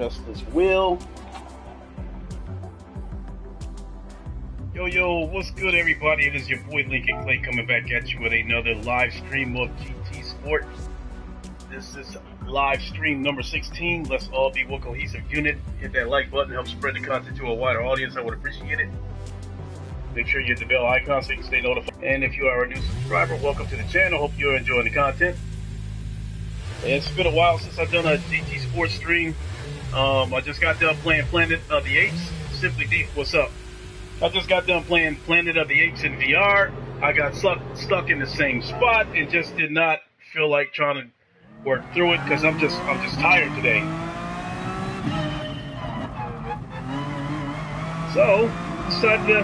adjust this wheel. Yo, what's good, everybody? It is your boy Lincoln Clay coming back at you with another live stream of GT Sport. This is live stream number 16. Let's all be one cohesive unit. Hit that like button, help spread the content to a wider audience. I would appreciate it. Make sure you hit the bell icon so you can stay notified. And if you are a new subscriber, welcome to the channel. Hope you're enjoying the content. It's been a while since I've done a GT Sports stream. I just got done playing Planet of the Apes. Simply Deep, what's up? I just got done playing Planet of the Apes in VR. I got stuck in the same spot and just did not feel like trying to work through it because I'm just tired today. So decided to.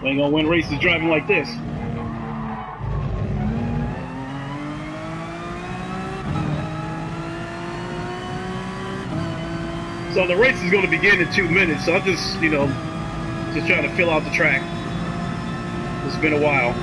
We ain't gonna win races driving like this. So the race is going to begin in 2 minutes. So I'm just trying to fill out the track. It's been a while.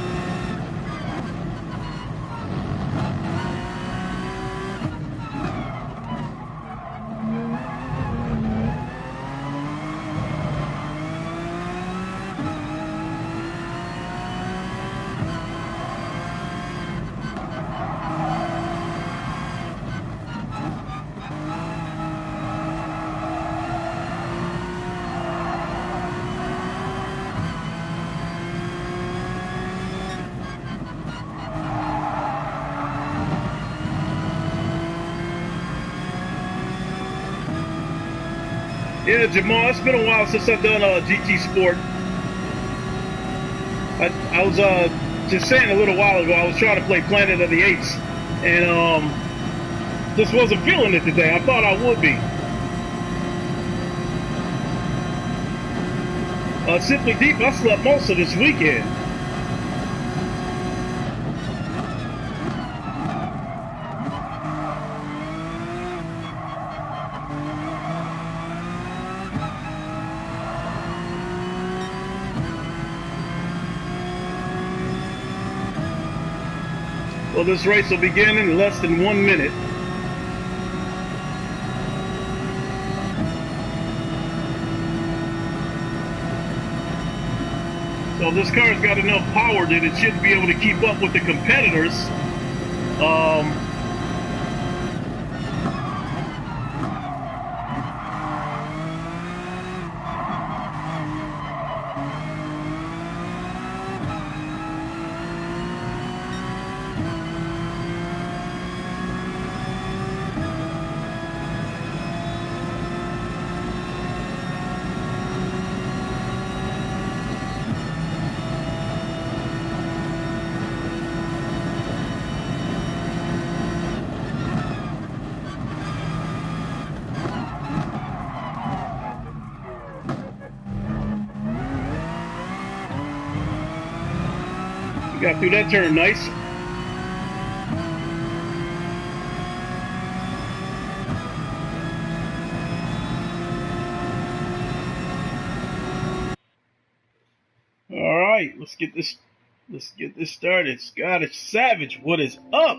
Yeah, Jamal, it's been a while since I've done GT Sport. I was just saying a little while ago, I was trying to play Planet of the Apes, and just wasn't feeling it today. I thought I would be. Simply Deep, I slept most of this weekend. Well, this race will begin in less than 1 minute. So this car's got enough power that it should be able to keep up with the competitors. Got through that turn nice. All right, let's get this started. Scottish Savage, what is up?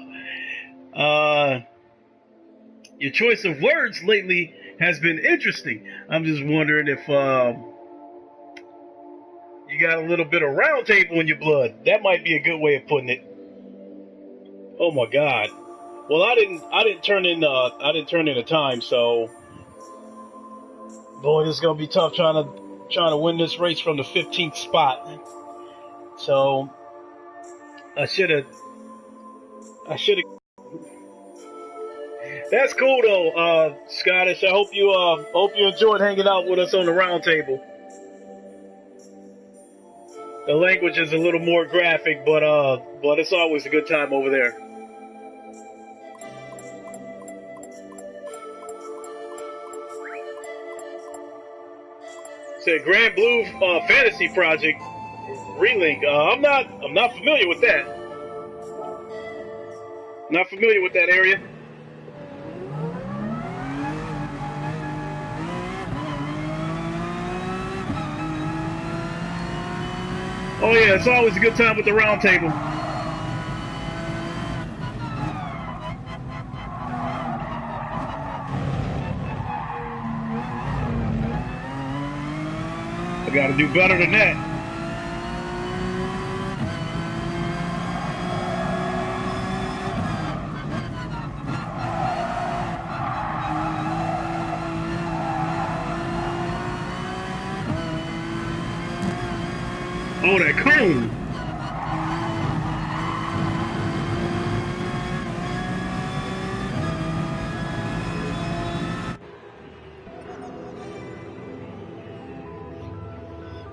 Your choice of words lately has been interesting. I'm just wondering if you got a little bit of round table in your blood. That might be a good way of putting it. Oh my God. Well, I didn't turn in a time, so boy, this is gonna be tough trying to win this race from the 15th spot. So I should have. That's cool though, Scottish. I hope you enjoyed hanging out with us on the round table. The language is a little more graphic, but it's always a good time over there. Said Grand Blue Fantasy Project Relink. I'm not familiar with that. Not familiar with that area. Oh yeah, it's always a good time with the round table. I gotta do better than that. Oh, that cone.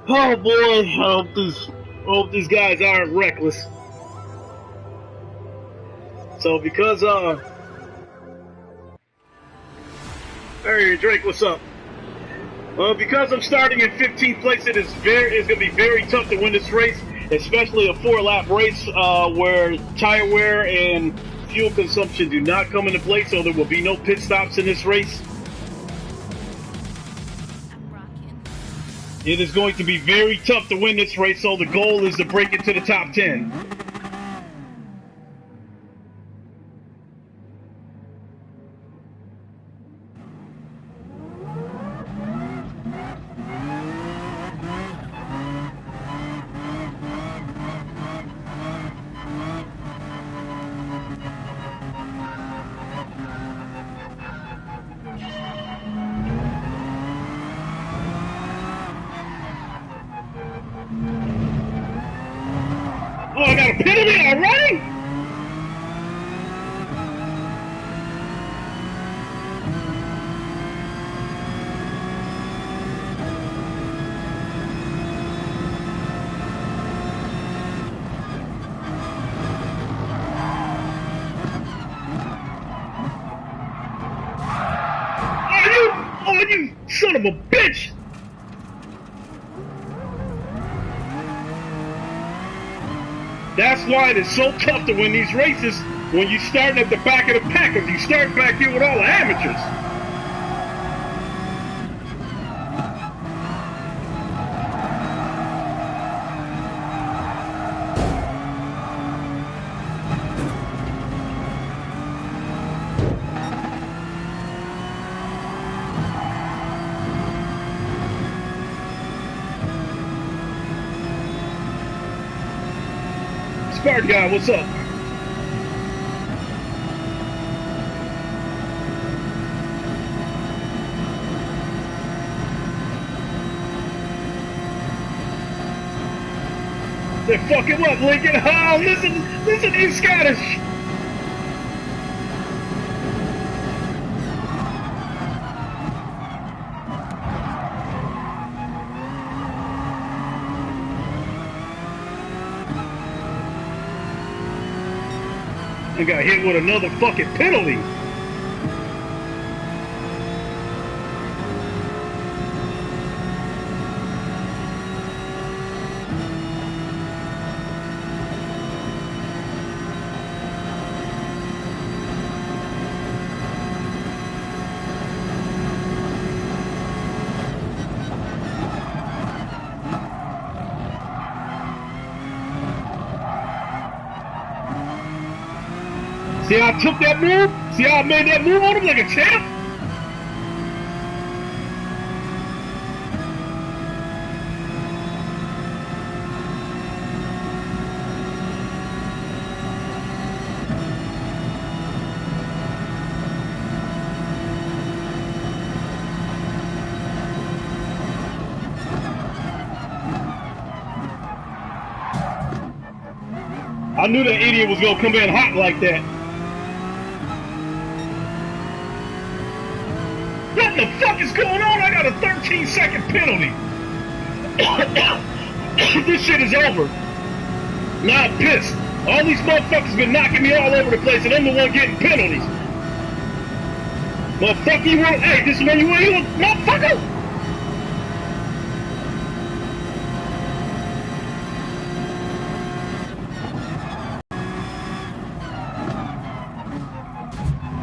Oh boy, I hope these guys aren't reckless. So because hey Drake, what's up? Because I'm starting in 15th place, it's gonna be very tough to win this race, especially a 4-lap race where tire wear and fuel consumption do not come into play, so there will be no pit stops in this race. It is going to be very tough to win this race, so the goal is to break into the top 10. Oh, I got a penalty already? Oh, you son of a bitch! That's why it is so tough to win these races when you start at the back of the pack, because you start back here with all the amateurs. Spartan guy, what's up? They fuck him up, Lincoln. Oh, listen, you Scottish. I got hit with another fucking penalty. See how I took that move? See how I made that move on him like a champ? I knew that idiot was gonna come in hot like that. What the fuck is going on? I got a 13-second penalty. This shit is over. Now I'm pissed. All these motherfuckers been knocking me all over the place, and I'm the one getting penalties. Motherfucker, you want? Hey, this is when you want, motherfucker.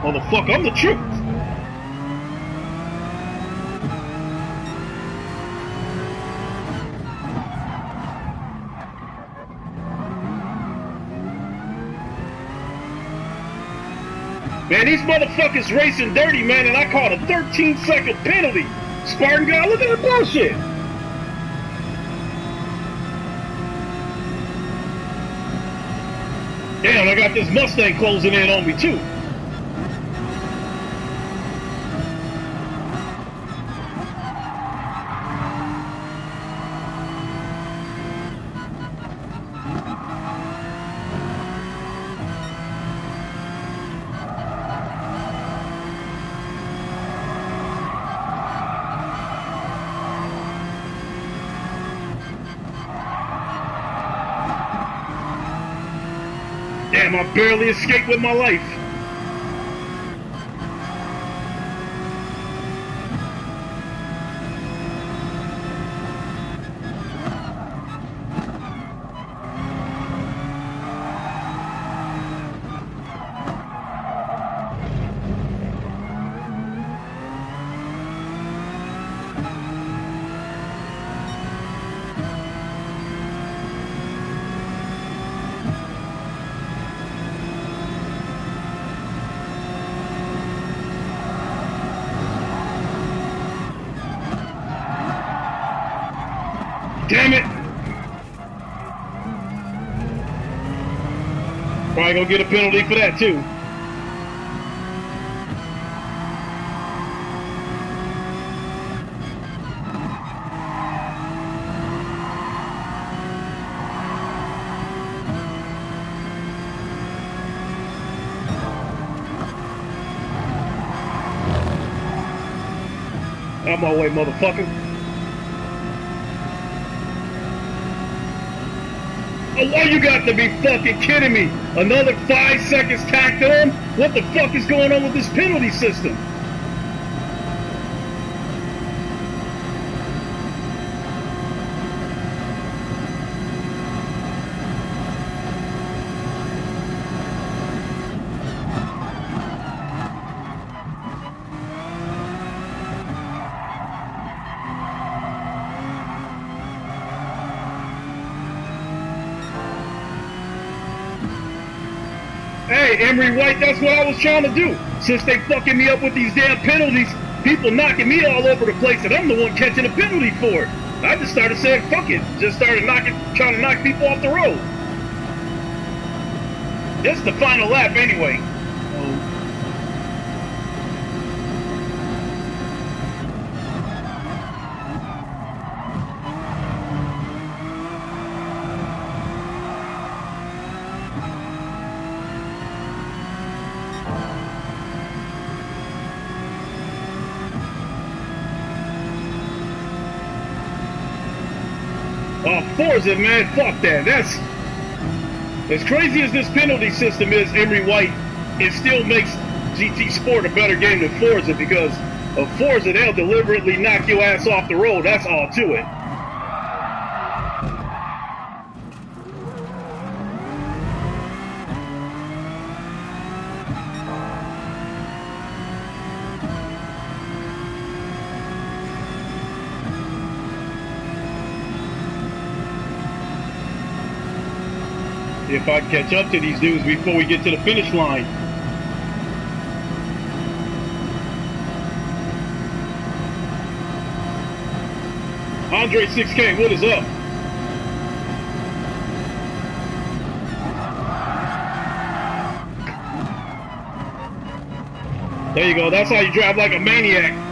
Motherfucker, I'm the truth. Man, these motherfuckers racing dirty, man, and I caught a 13-second penalty. Spartan guy, look at the bullshit. Damn, I got this Mustang closing in on me too. Damn, I barely escaped with my life. Damn it! Probably gonna get a penalty for that too. Out my way, motherfucker. Oh, why you got to be fucking kidding me? Another 5 seconds tacked on? What the fuck is going on with this penalty system? Hey, Emery White, that's what I was trying to do. Since they fucking me up with these damn penalties, people knocking me all over the place, and I'm the one catching a penalty for it. I just started saying, fuck it. Just started trying to knock people off the road. This is the final lap anyway. Forza, man, fuck that. That's as crazy as this penalty system is. Emery White, it still makes GT Sport a better game than Forza, because of Forza, they'll deliberately knock your ass off the road. That's all to it. If I catch up to these dudes before we get to the finish line. Andre 6K, what is up? There you go, that's how you drive like a maniac.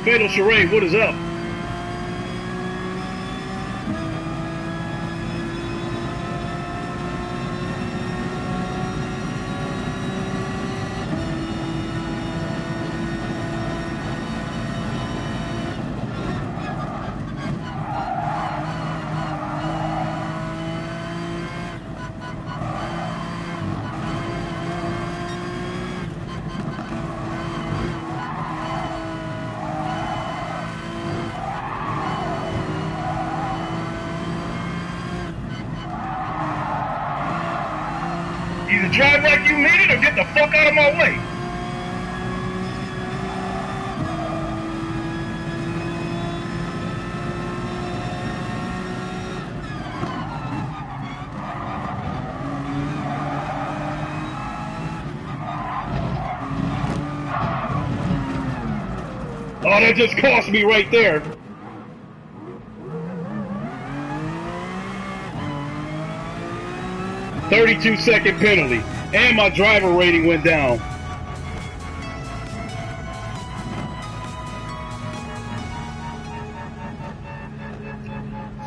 Fatal Charade, what is up? Either drive like you mean it or get the fuck out of my way. Oh, that just cost me right there. "32-second penalty, and my driver rating went down."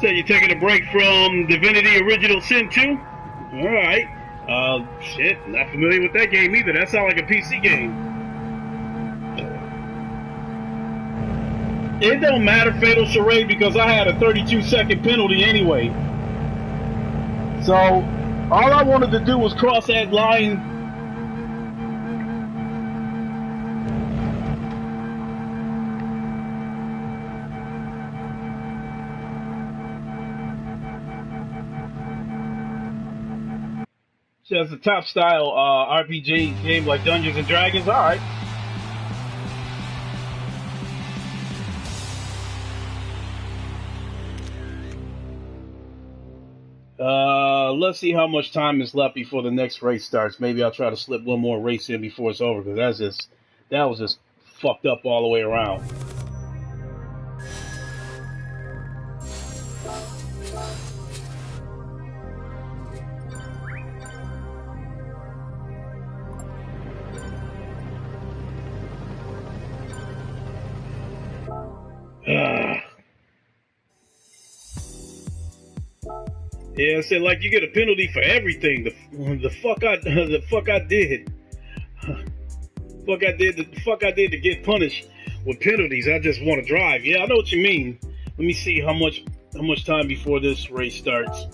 So you're taking a break from Divinity Original Sin 2? Alright. Shit, not familiar with that game either. That sounds like a PC game. It don't matter, Fatal Charade, because I had a 32-second penalty anyway. So, all I wanted to do was cross that line. So it's a top style RPG game like Dungeons and Dragons. All right. Let's see how much time is left before the next race starts. Maybe I'll try to slip one more race in before it's over, because that was just fucked up all the way around. Yeah, I said, like, you get a penalty for everything. The fuck I did. The fuck I did to get punished with penalties. I just want to drive. Yeah, I know what you mean. Let me see how much time before this race starts.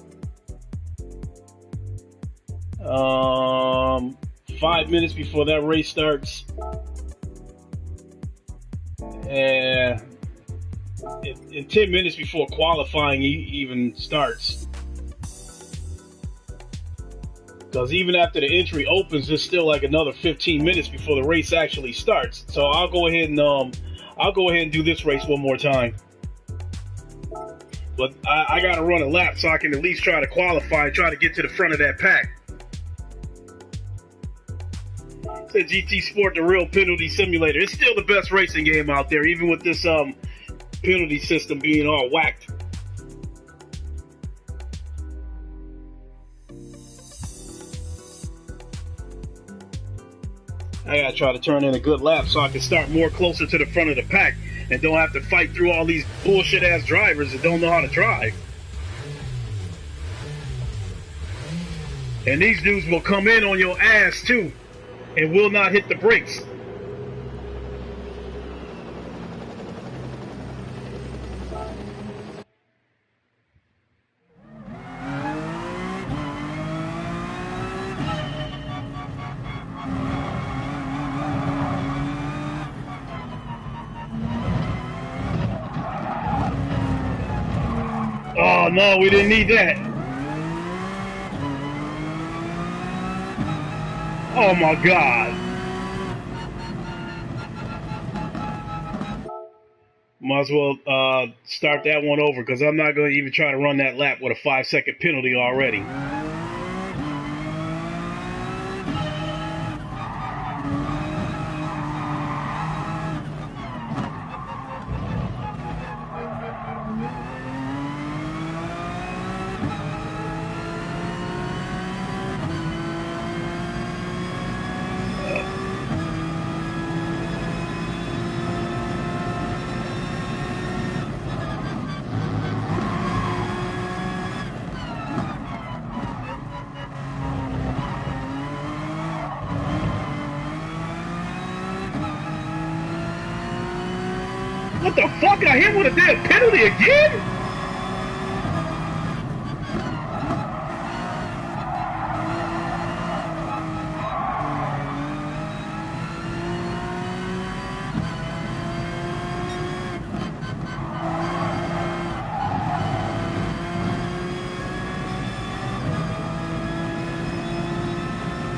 5 minutes before that race starts. And in 10 minutes before qualifying even starts. Because even after the entry opens, there's still like another 15 minutes before the race actually starts. So I'll go ahead and do this race one more time. But I gotta run a lap so I can at least try to qualify and try to get to the front of that pack. Said GT Sport, the real penalty simulator. It's still the best racing game out there, even with this penalty system being all whacked. I gotta try to turn in a good lap so I can start more closer to the front of the pack and don't have to fight through all these bullshit ass drivers that don't know how to drive. And these dudes will come in on your ass too and will not hit the brakes. Oh no, we didn't need that. Oh my God. Might as well start that one over, because I'm not going to even try to run that lap with a 5-second penalty already. What the fuck? I hit with a damn penalty again?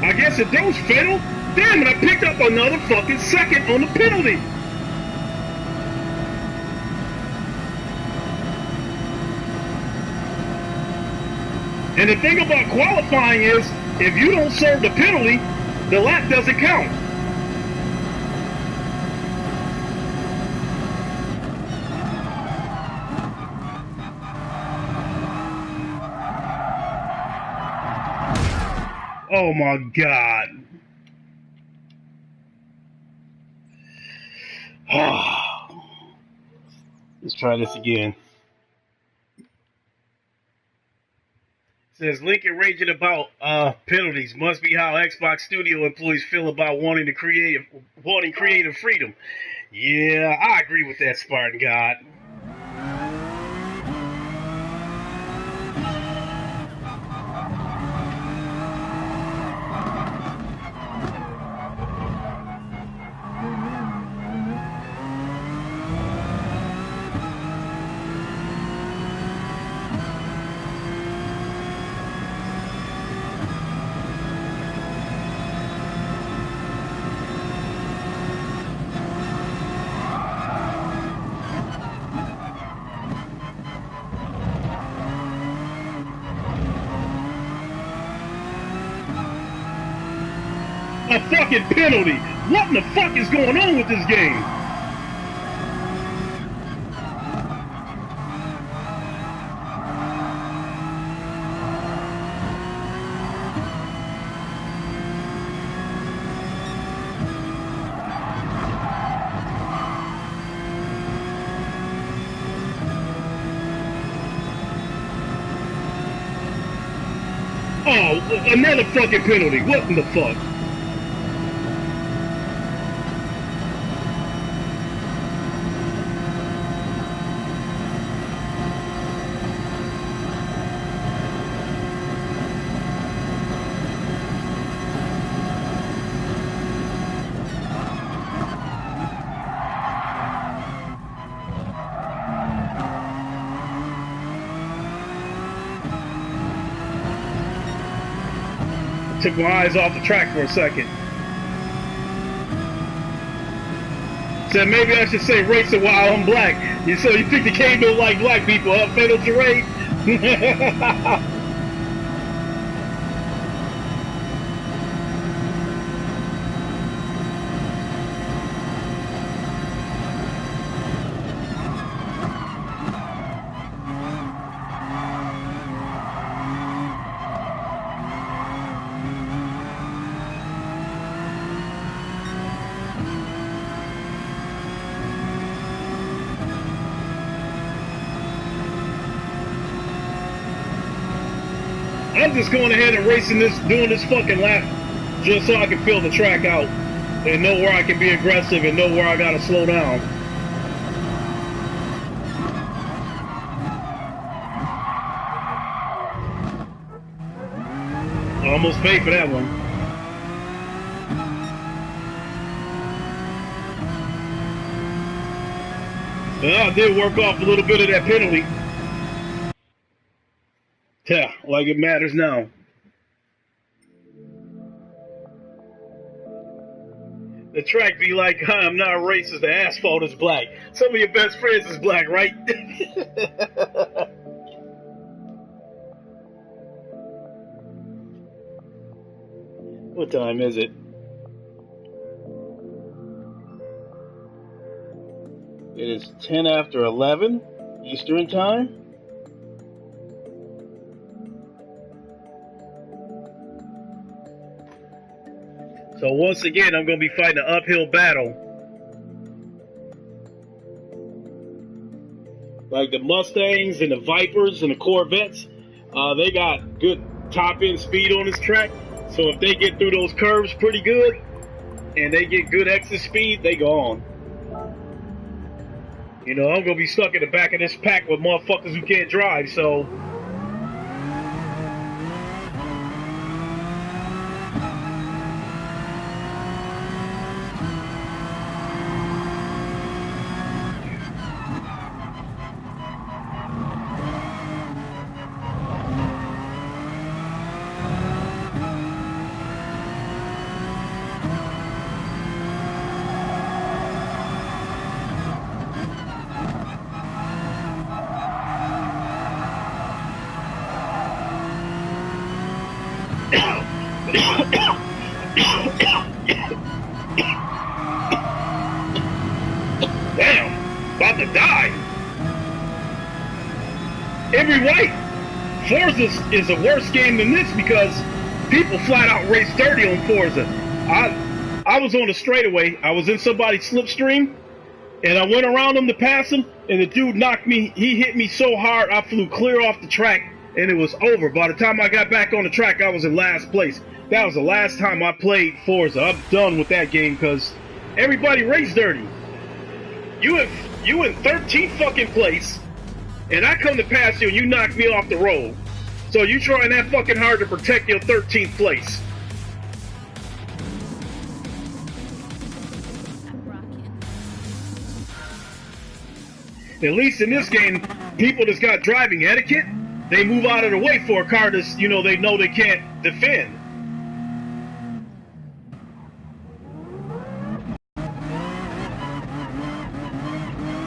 I guess it don't fatal. Damn it, I picked up another fucking second on the penalty. And the thing about qualifying is, if you don't serve the penalty, the lap doesn't count. Oh my God. Let's try this again. Says Lincoln raging about penalties must be how Xbox Studio employees feel about wanting creative freedom. Yeah, I agree with that, Spartan God. A fucking penalty! What in the fuck is going on with this game? Oh, another fucking penalty. What in the fuck? Took my eyes off the track for a second. Said maybe I should say racing while I'm black. So you think the game don't like black people, huh? Fatal Charade? I'm just going ahead and doing this fucking lap just so I can feel the track out and know where I can be aggressive and know where I gotta slow down. I almost paid for that one. Well, I did work off a little bit of that penalty. Yeah, like it matters now. The track be like, I'm not racist, the asphalt is black. Some of your best friends is black, right? What time is it? It is 10 after 11 Eastern time. So once again, I'm going to be fighting an uphill battle. Like the Mustangs and the Vipers and the Corvettes, they got good top-end speed on this track. So if they get through those curves pretty good, and they get good exit speed, they go on. You know, I'm going to be stuck in the back of this pack with motherfuckers who can't drive, so... Damn, about to die. Every white. Forza is a worse game than this because People flat out race dirty on Forza. I was on a straightaway. I was in somebody's slipstream, and I went around him to pass him, and the dude knocked me. He hit me so hard, I flew clear off the track, and it was over. By the time I got back on the track, I was in last place. That was the last time I played Forza. I'm done with that game because everybody race dirty. You in 13th fucking place, and I come to pass you, and you knock me off the road. So you trying that fucking hard to protect your 13th place. At least in this game, people that's got driving etiquette, they move out of the way for a car that's, you know they can't defend.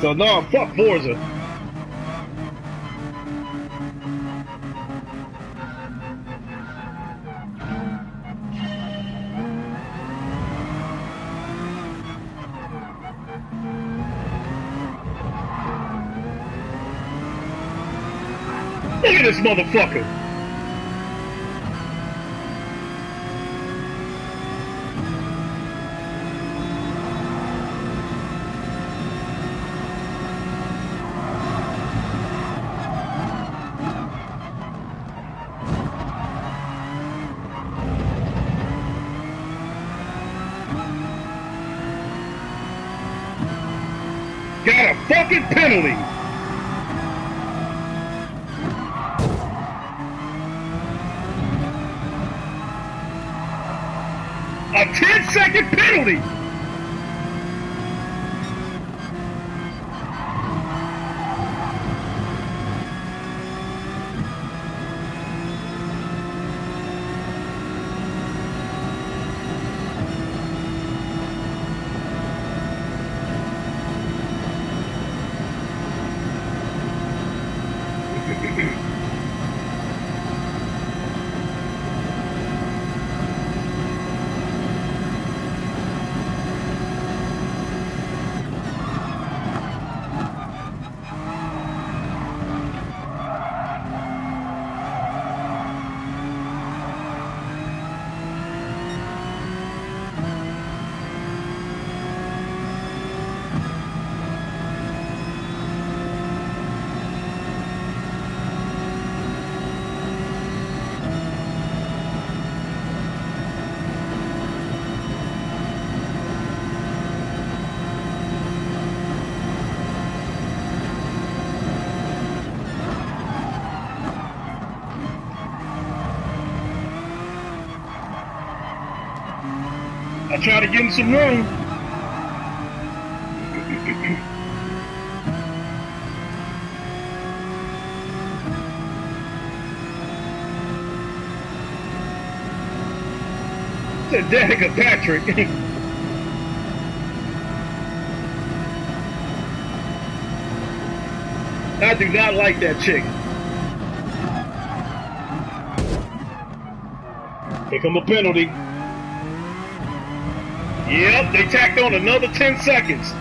So no, fuck Forza. Look at this motherfucker. Got a fucking penalty. A 10-second penalty! I try to give him some room. Said Danica Patrick. I do not like that chick. Here come a penalty. Yep, they tacked on another 10 seconds.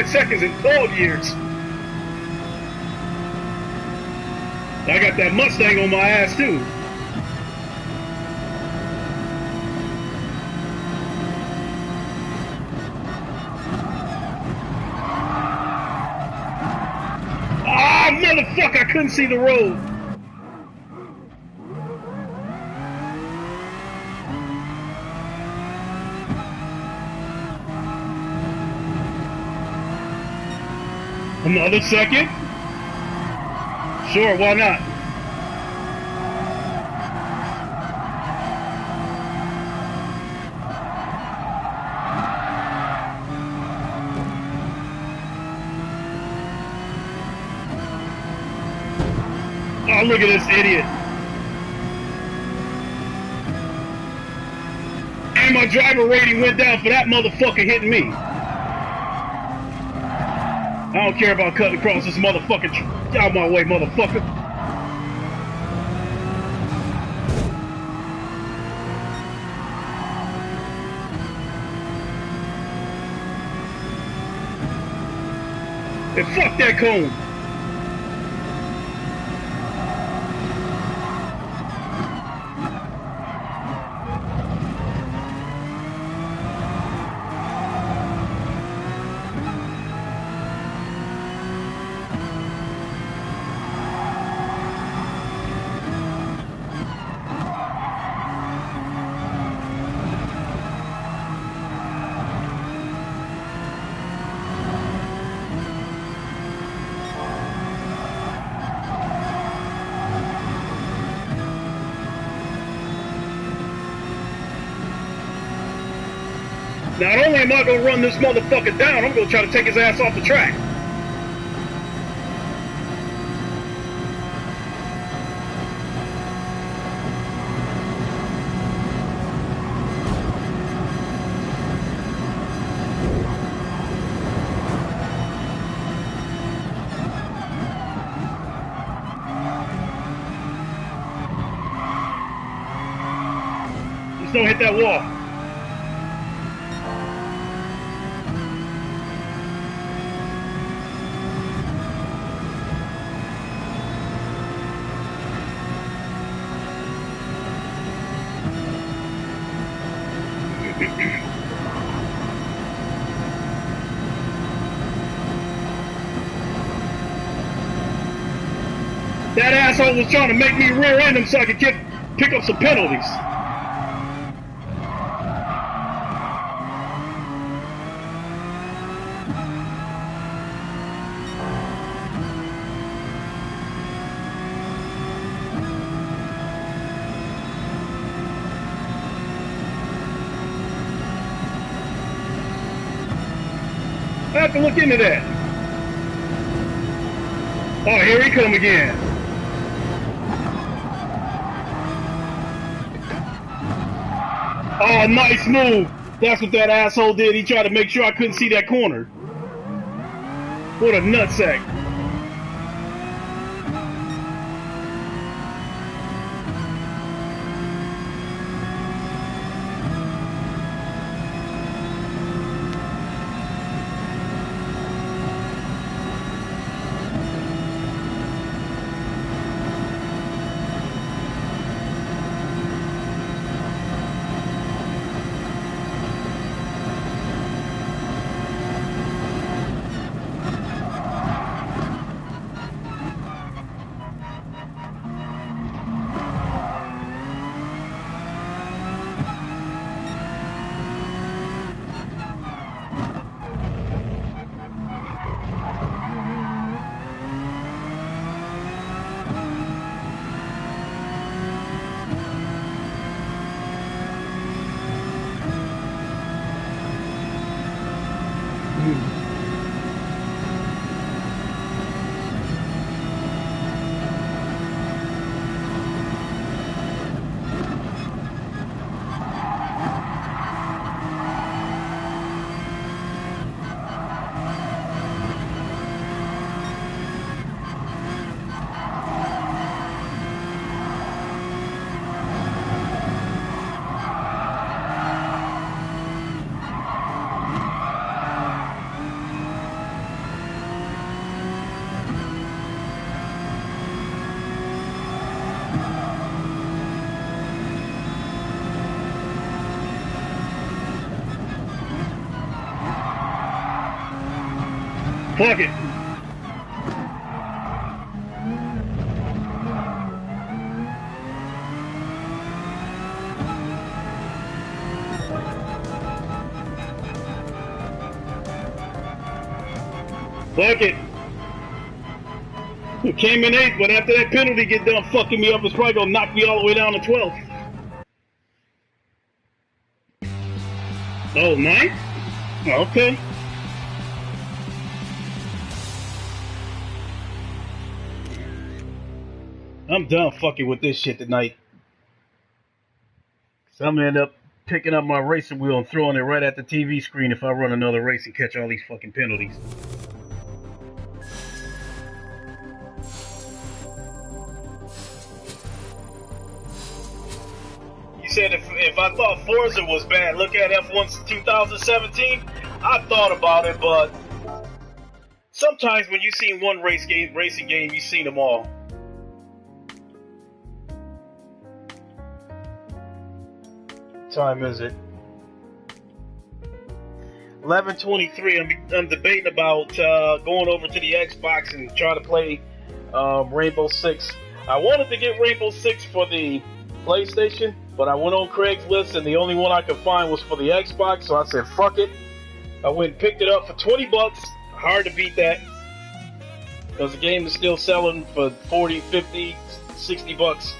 Seconds in dog years. I got that Mustang on my ass too. Ah, motherfucker, I couldn't see the road. Another second? Sure, why not? look at this idiot. And my driver rating went down for that motherfucker hitting me. I don't care about cutting across this motherfucking... Get out of my way, motherfucker. And fuck that cone. Not only am I gonna run this motherfucker down, I'm gonna try to take his ass off the track. Just don't hit that wall. That asshole was trying to make me rear end him so I could pick up some penalties. I have to look into that. Oh, here he come again. Oh, nice move. That's what that asshole did. He tried to make sure I couldn't see that corner. What a nutsack. Fuck it. Fuck it. It came in 8th, but after that penalty get done fucking me up, it's probably gonna knock me all the way down to 12th. Oh, 9th? Okay. I'm done fucking with this shit tonight. So I'm gonna end up picking up my racing wheel and throwing it right at the TV screen if I run another race and catch all these fucking penalties. You said if I thought Forza was bad, look at F1's 2017. I thought about it, but sometimes when you see one racing game, you've seen them all. What time is it? 11:23. I'm debating about going over to the Xbox and try to play Rainbow Six. I wanted to get Rainbow Six for the PlayStation, but I went on Craigslist and the only one I could find was for the Xbox, so I said fuck it. I went and picked it up for $20. Hard to beat that, because the game is still selling for 40, 50, 60 bucks.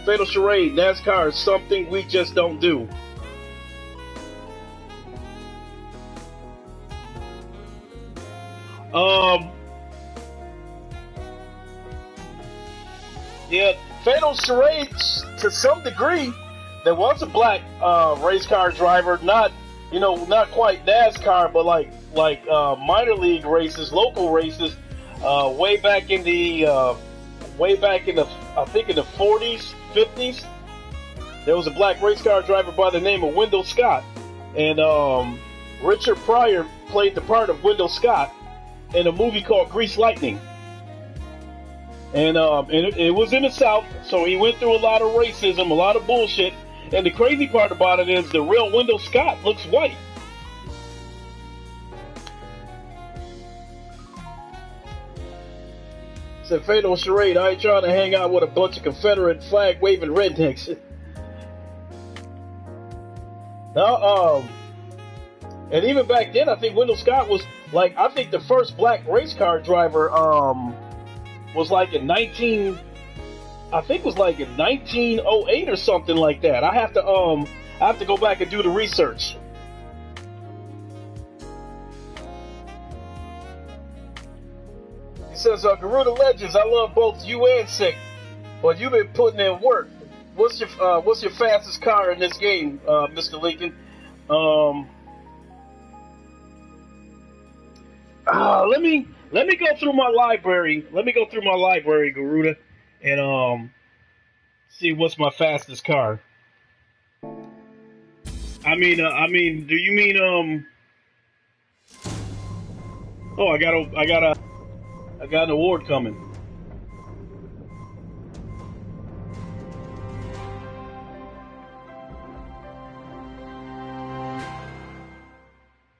Fatal Charade, NASCAR is something we just don't do. Yeah, Fatal Charade, to some degree, there was a black race car driver, not quite NASCAR, but like minor league races, local races, way back in the I think in the 40s, 50s. There was a black race car driver by the name of Wendell Scott, and Richard Pryor played the part of Wendell Scott in a movie called Grease Lightning. And it was in the South, so he went through a lot of racism, a lot of bullshit. And the crazy part about it is the real Wendell Scott looks white. Said Fatal Charade, I ain't trying to hang out with a bunch of Confederate flag waving rednecks. Now, and even back then, I think Wendell Scott was like, I think the first black race car driver was like in 1908 or something like that. I have to go back and do the research. He says, Garuda Legends, I love both you and Sick, but you've been putting in work. What's your fastest car in this game, Mr. Lincoln? Let me go through my library. Let me go through my library, Garuda, and see what's my fastest car. I mean, do you mean Oh, I got an award coming.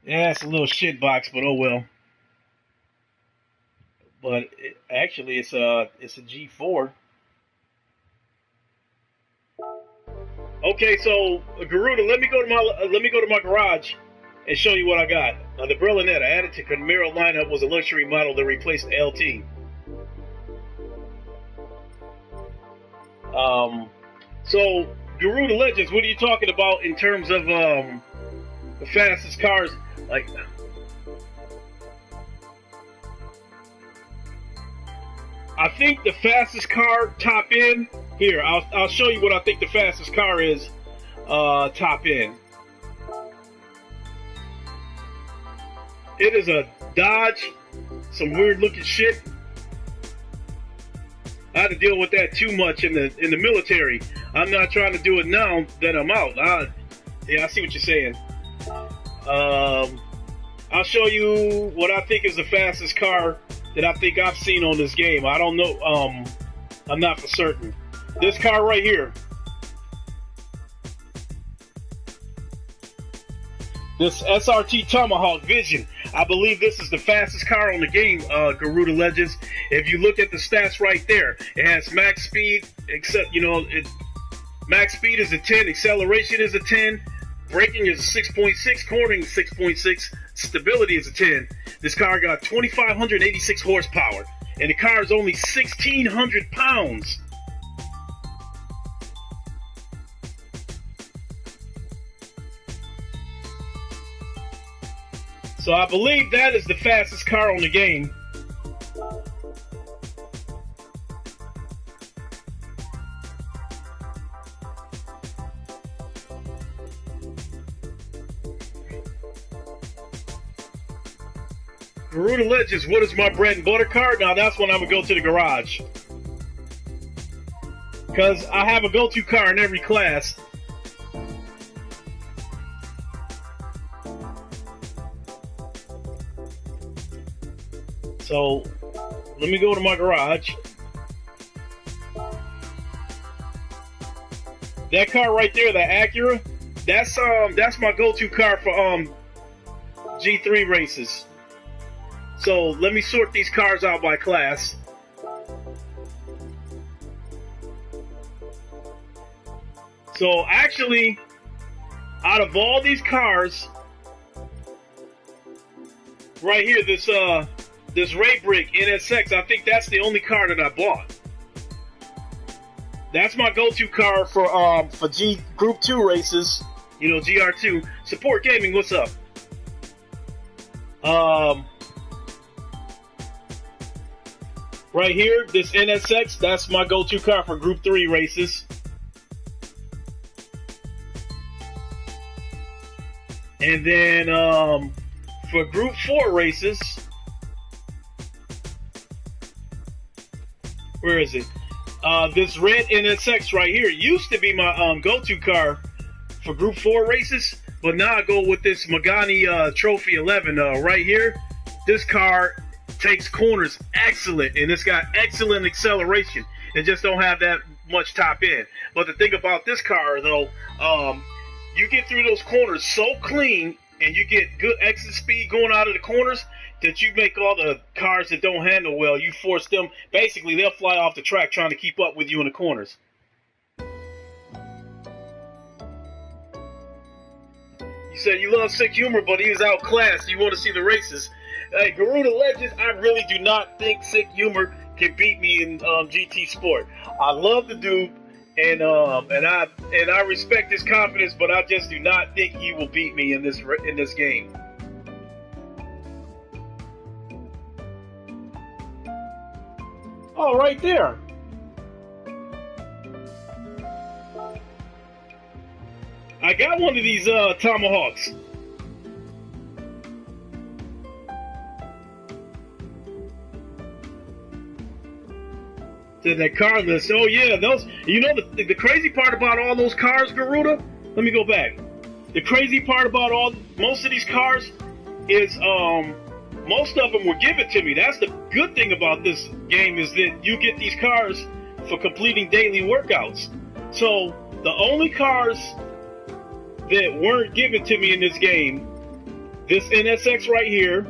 Yeah, it's a little shit box, but oh well. But actually, it's a G4. Okay, so Garuda, let me go to my garage and show you what I got. The Berlinetta added to Camaro lineup was a luxury model that replaced the LT. So Garuda Legends, what are you talking about in terms of the fastest cars? Like, I think the fastest car top end. Here, I'll show you what I think the fastest car is top end. It is a Dodge, some weird looking shit. I had to deal with that too much in the military. I'm not trying to do it now that I'm out. Yeah, I see what you're saying. I'll show you what I think is the fastest car that I think I've seen on this game. I don't know. I'm not for certain. This car right here. This SRT Tomahawk Vision. I believe this is the fastest car on the game, Garuda Legends. If you look at the stats right there, it has max speed, except, max speed is a 10, acceleration is a 10, braking is a 6.6, cornering is 6.6, stability is a 10. This car got 2,586 horsepower, and the car is only 1,600 pounds. So I believe that is the fastest car on the game. Garuda Legends, what is my bread and butter car? Now that's when I'm gonna go to the garage. Because I have a go-to car in every class. So let me go to my garage. That car right there, that Acura, that's my go-to car for G3 races. So let me sort these cars out by class. So actually, out of all these cars, right here, this Ray Brick NSX, I think that's the only car that I bought. That's my go-to car for G Group 2 races, you know, GR2. Support Gaming, what's up? Right here, this NSX, that's my go-to car for Group 3 races. And then for Group 4 races, where is it? This red NSX right here used to be my go-to car for Group 4 races, but now I go with this Magani Trophy 11 right here. This car takes corners excellent, and it's got excellent acceleration. It just don't have that much top end. But the thing about this car, though, you get through those corners so clean, and you get good exit speed going out of the corners, that you make all the cars that don't handle well, you force them, basically they'll fly off the track trying to keep up with you in the corners. You said you love Sick Humor, but he was outclassed. You want to see the races. Hey, Garuda Legends, I really do not think Sick Humor can beat me in GT Sport. I love the dude, and I respect his confidence, but I just do not think he will beat me in this game. Oh, right there. I got one of these Tomahawks. That car list. Oh yeah, those. You know the crazy part about all those cars, Garuda? Let me go back. The crazy part about most of these cars is most of them were given to me. That's the good thing about this game, is that you get these cars for completing daily workouts. So the only cars that weren't given to me in this game, this NSX right here,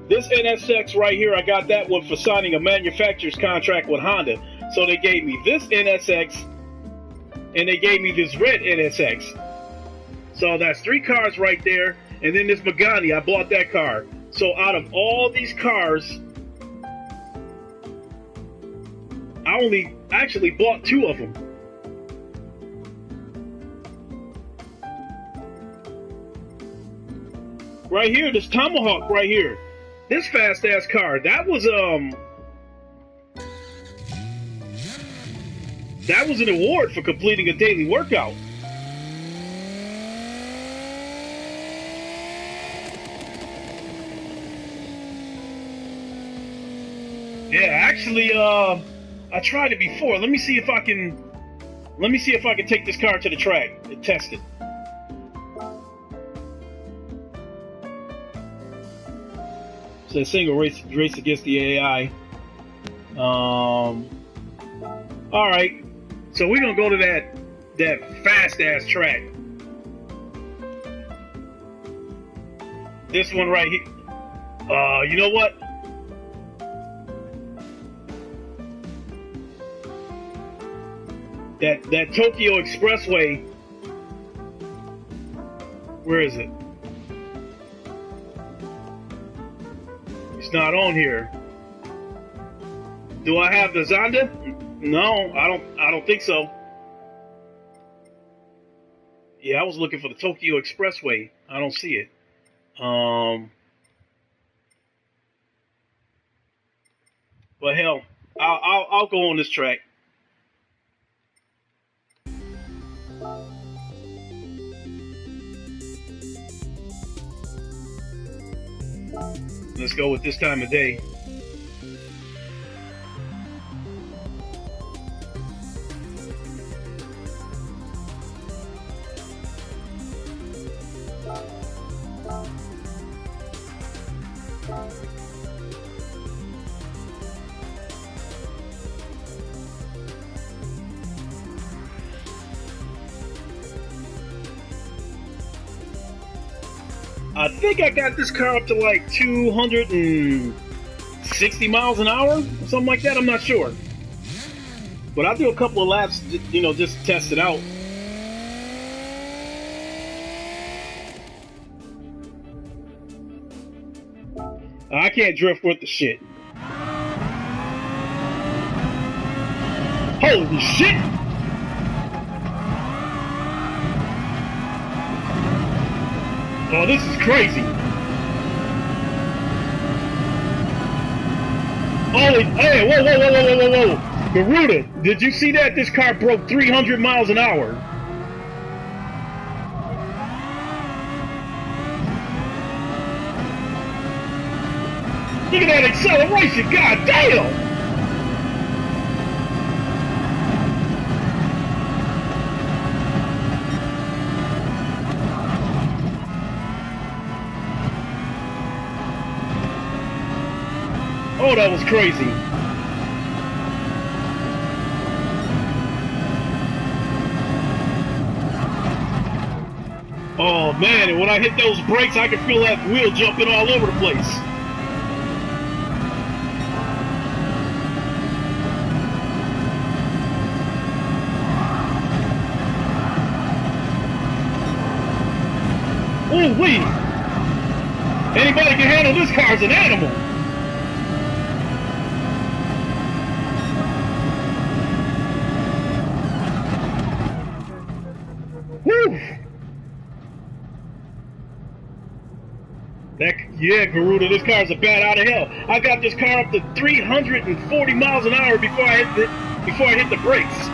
this NSX right here, I got that one for signing a manufacturer's contract with Honda. So they gave me this NSX, and they gave me this red NSX. So that's 3 cars right there. And then this Magani, I bought that car. So out of all these cars, I only actually bought 2 of them. Right here, this Tomahawk right here. This fast ass car. That was an award for completing a daily workout. Yeah, actually, I tried it before. Let me see if I can take this car to the track and test it. It's a single race against the AI. All right, so we're gonna go to that fast ass track. This one right here. You know what? That Tokyo Expressway, where is it? It's not on here. Do I have the Zonda? No, I don't think so. Yeah, I was looking for the Tokyo Expressway. I don't see it. But hell, I'll go on this track. Let's go with this time of day. I think I got this car up to like 260 miles an hour, or something like that. I'm not sure. But I'll do a couple of laps, you know, just to test it out. I can't drift with the shit. Holy shit! Oh, this is crazy. Holy, hey, whoa, whoa, whoa, whoa, whoa, whoa, whoa. Garuda, did you see that? This car broke 300 miles an hour. Look at that acceleration, god damn! Oh, that was crazy. Oh man, and when I hit those brakes, I could feel that wheel jumping all over the place. Oh wait! Anybody can handle this car as an animal. Woo! Yeah, Garuda, this car's a bat out of hell. I got this car up to 340 miles an hour before I hit the brakes.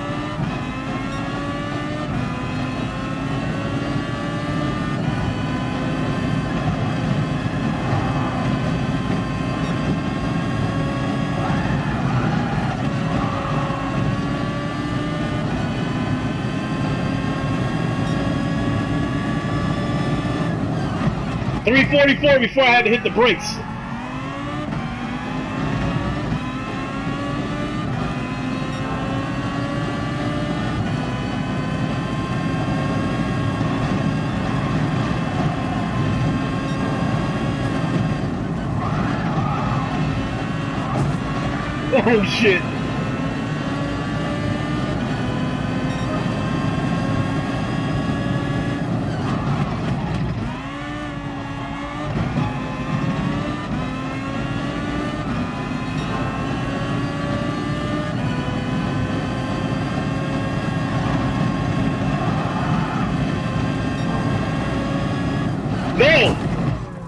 .344 before I had to hit the brakes. Oh shit.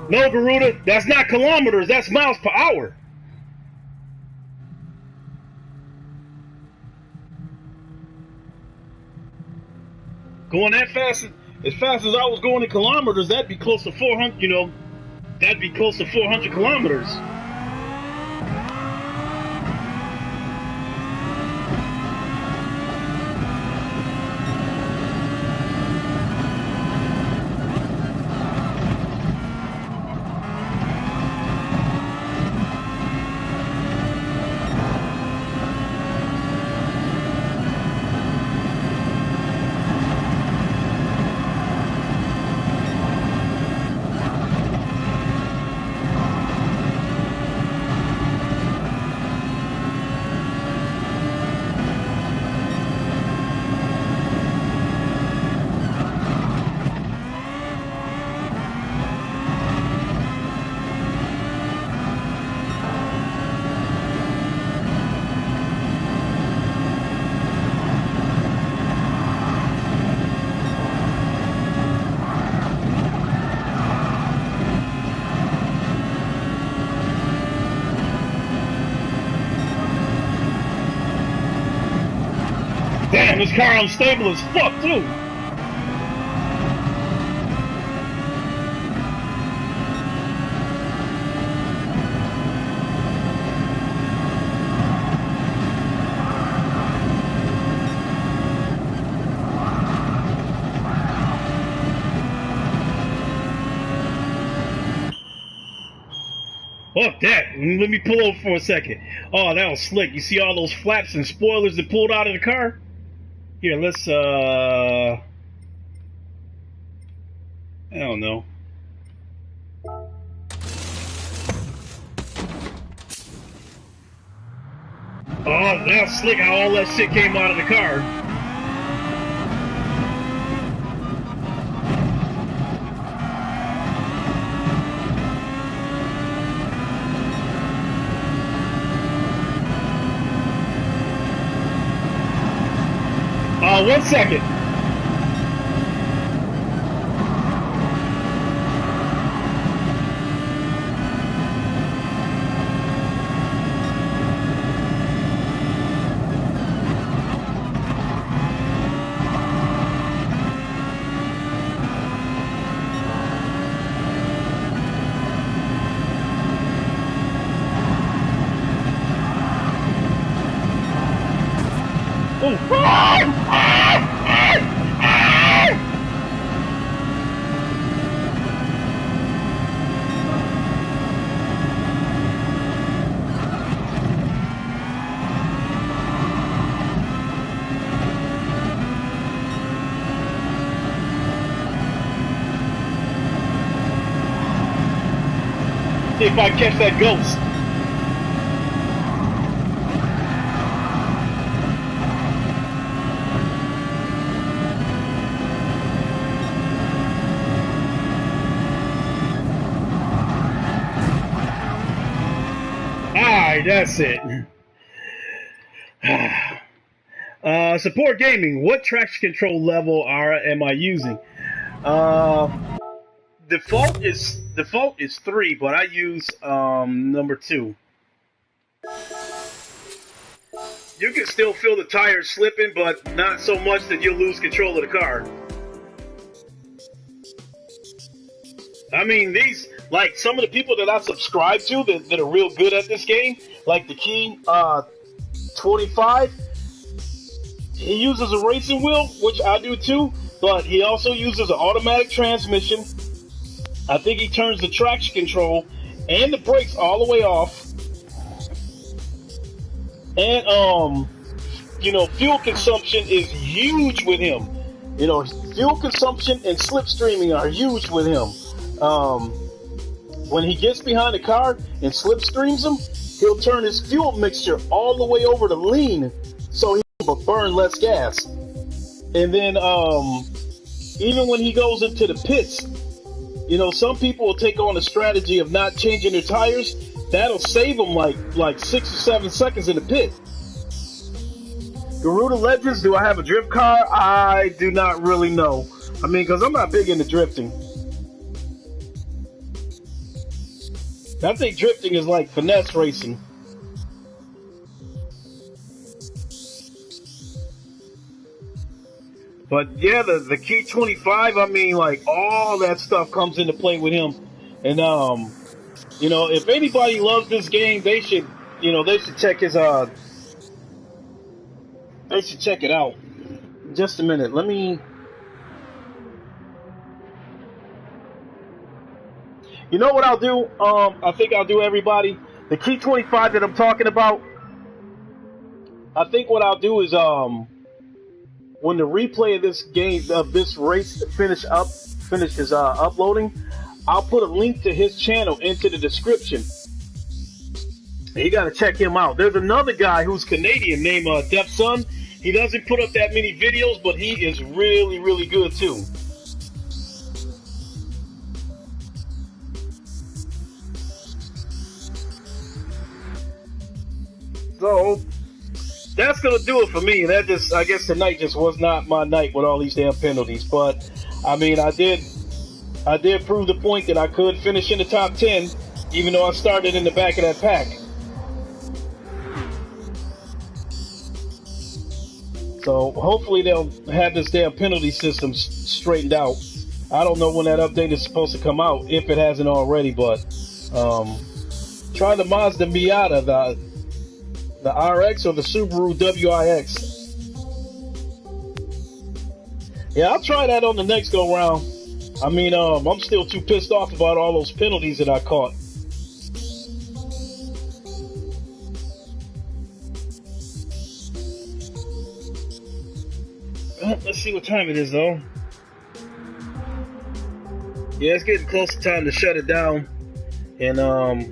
No, Garuda, that's not kilometers, that's miles per hour. Going that fast, as fast as I was going in kilometers, that'd be close to 400, you know, that'd be close to 400 kilometers. Damn, this car unstable as fuck, too. Fuck that. Let me pull over for a second. Oh, that was slick. You see all those flaps and spoilers that pulled out of the car? Here, let's, I don't know. Oh, that's slick how all that shit came out of the car. One second. See if I catch that ghost. Alright, that's it. Support gaming. What traction control level am I using? Default is 3, but I use number 2. You can still feel the tires slipping, but not so much that you'll lose control of the car. I mean, these, like, some of the people that I subscribe to that are real good at this game, like the Key 25, he uses a racing wheel, which I do too, but he also uses an automatic transmission. I think he turns the traction control and the brakes all the way off. And, you know, fuel consumption is huge with him. You know, fuel consumption and slipstreaming are huge with him. When he gets behind the car and slipstreams him, he'll turn his fuel mixture all the way over to lean so he will burn less gas. And then, even when he goes into the pits, you know, some people will take on a strategy of not changing their tires. That'll save them like 6 or 7 seconds in the pit. Garuda Legends, do I have a drift car? I do not really know. I mean, because I'm not big into drifting. I think drifting is like finesse racing. But yeah, the Key 25, I mean, like, all that stuff comes into play with him. And, you know, if anybody loves this game, they should, you know, they should check his, they should check it out. Just a minute, let me... You know what I'll do? I think I'll do, everybody. The Key 25 that I'm talking about, I think what I'll do is, when the replay of this game, of this race finishes uploading, I'll put a link to his channel into the description. You gotta check him out. There's another guy who's Canadian named Def Sun. He doesn't put up that many videos, but he is really, really good too. So that's gonna do it for me. That just, I guess tonight just was not my night with all these damn penalties. But I mean, I did prove the point that I could finish in the top 10, even though I started in the back of that pack. So hopefully they'll have this damn penalty system straightened out. I don't know when that update is supposed to come out, if it hasn't already, but try the Mazda Miata, the RX or the Subaru WIX. Yeah, I'll try that on the next go round. I mean, I'm still too pissed off about all those penalties that I caught. see what time it is though. Yeah, it's getting close to time to shut it down. And I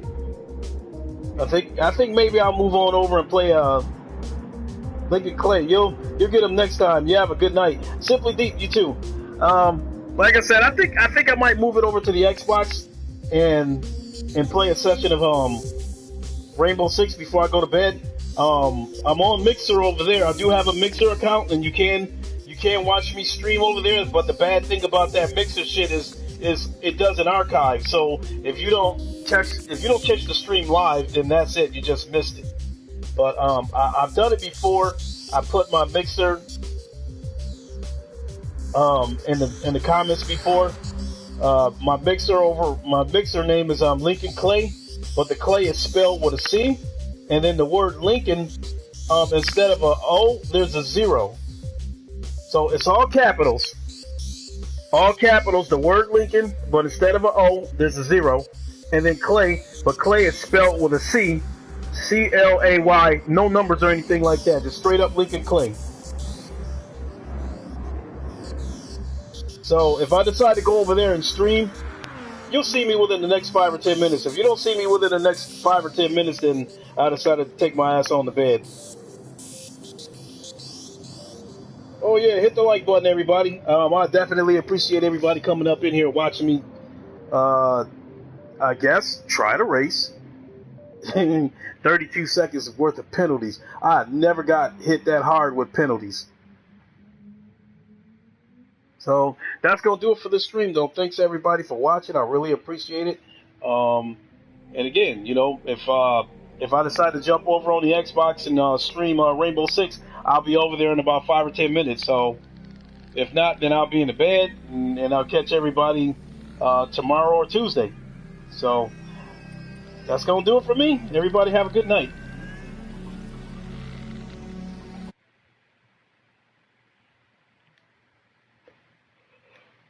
think maybe I'll move on over and play Lincoln Clay. You'll get him next time. You have a good night. Simply Deep, you too. Like I said, I think I might move it over to the Xbox and play a session of Rainbow Six before I go to bed. I'm on Mixer over there. I do have a Mixer account, and you can watch me stream over there. But the bad thing about that Mixer shit is it doesn't archive. So if you don't catch the stream live, then that's it. You just missed it. But I've done it before. I put my Mixer in the comments before. My Mixer name is Lincoln Clay, but the Clay is spelled with a C, and then the word Lincoln, instead of a O, there's a 0. So it's all capitals. All capitals, the word Lincoln, but instead of an O, there's a 0. And then Clay, but Clay is spelled with a C, C-L-A-Y, no numbers or anything like that, just straight up Lincoln Clay. So if I decide to go over there and stream, you'll see me within the next 5 or 10 minutes. If you don't see me within the next 5 or 10 minutes, then I decided to take my ass on the bed. Oh yeah, hit the like button, everybody. I definitely appreciate everybody coming up in here watching me, I guess, try to race. 32 seconds worth of penalties. I never got hit that hard with penalties. So that's going to do it for this stream, though. Thanks, everybody, for watching. I really appreciate it. And again, you know, if I decide to jump over on the Xbox and stream Rainbow Six, I'll be over there in about 5 or 10 minutes. So if not, then I'll be in the bed, and I'll catch everybody tomorrow or Tuesday. So that's going to do it for me. Everybody have a good night.